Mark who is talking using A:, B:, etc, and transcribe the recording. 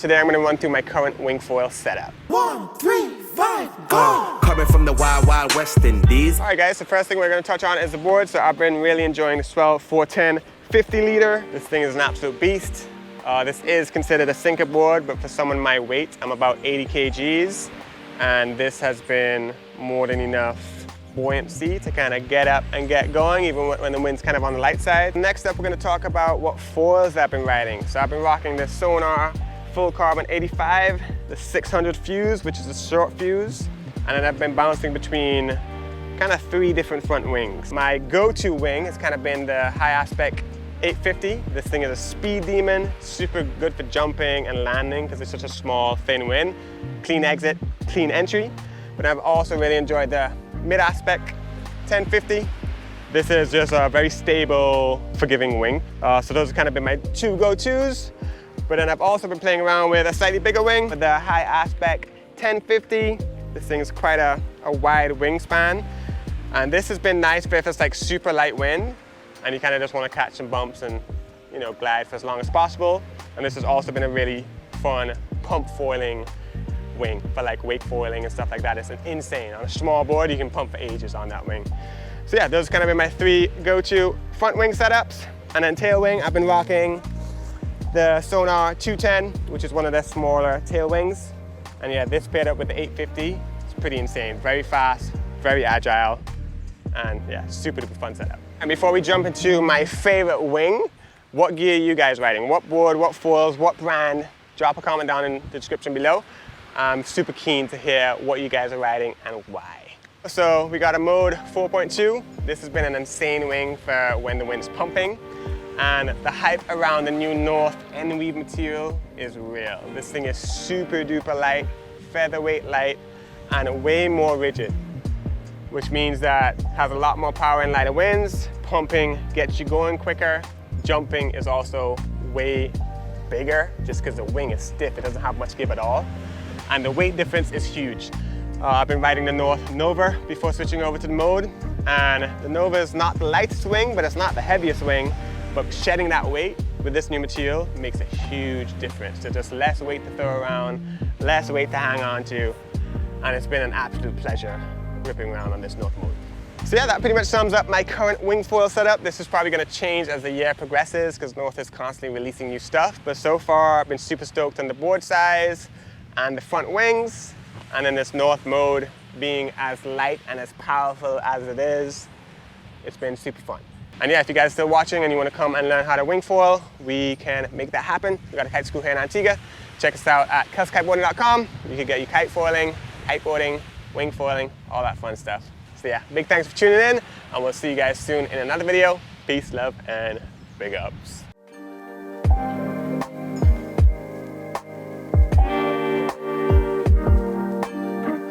A: Today I'm going to run through my current wing foil setup.
B: 1, 3, 5, go!
C: Coming from the wild, wild West Indies.
A: Alright guys, the first thing we're going to touch on is the board. So I've been really enjoying the Swell 410 50 liter. This thing is an absolute beast. This is considered a sinker board, but for someone my weight, I'm about 80 kgs. And this has been more than enough buoyancy to kind of get up and get going, even when the wind's kind of on the light side. Next up, we're going to talk about what foils I've been riding. So I've been rocking the Sonar Full Carbon 85, the 600 fuse, which is a short fuse, and then I've been bouncing between kind of 3 different front wings. My go-to wing has kind of been the high aspect 850. This thing is a speed demon, super good for jumping and landing because it's such a small, thin wing. Clean exit, clean entry. But I've also really enjoyed the mid-aspect 1050. This is just a very stable, forgiving wing. So those have kind of been my 2 go-tos. But then I've also been playing around with a slightly bigger wing, with the high aspect 1050. This thing is quite a wide wingspan. And this has been nice for if it's like super light wind and you kind of just want to catch some bumps and, you know, glide for as long as possible. And this has also been a really fun pump foiling wing for like wake foiling and stuff like that. It's insane. On a small board, you can pump for ages on that wing. So yeah, those have kind of been my 3 go-to front wing setups. And then tail wing, I've been rocking the Sonar 210, which is one of the smaller tail wings. And yeah, this paired up with the 850, it's pretty insane. Very fast, very agile, and yeah, super duper fun setup. And before we jump into my favorite wing, what gear are you guys riding? What board, what foils, what brand? Drop a comment down in the description below. I'm super keen to hear what you guys are riding and why. So we got a mode 4.2. This has been an insane wing for when the wind's pumping. And the hype around the new North end weave material is real. This thing is super duper light, featherweight light, and way more rigid, which means that it has a lot more power in lighter winds. Pumping gets you going quicker. Jumping is also way bigger just because the wing is stiff. It doesn't have much give at all. And the weight difference is huge. I've been riding the North Nova before switching over to the mode. And the Nova is not the lightest wing, but it's not the heaviest wing. But shedding that weight with this new material makes a huge difference. There's just less weight to throw around, less weight to hang on to. And it's been an absolute pleasure ripping around on this North mode. So yeah, that pretty much sums up my current wing foil setup. This is probably going to change as the year progresses because North is constantly releasing new stuff. But so far, I've been super stoked on the board size and the front wings. And then this North mode being as light and as powerful as it is, it's been super fun. And yeah, if you guys are still watching and you want to come and learn how to wing foil, we can make that happen. We got a kite school here in Antigua. Check us out at KitEBOARDING.com. You can get your kite foiling, kiteboarding, wing foiling, all that fun stuff. So yeah, big thanks for tuning in, and we'll see you guys soon in another video. Peace, love, and big ups.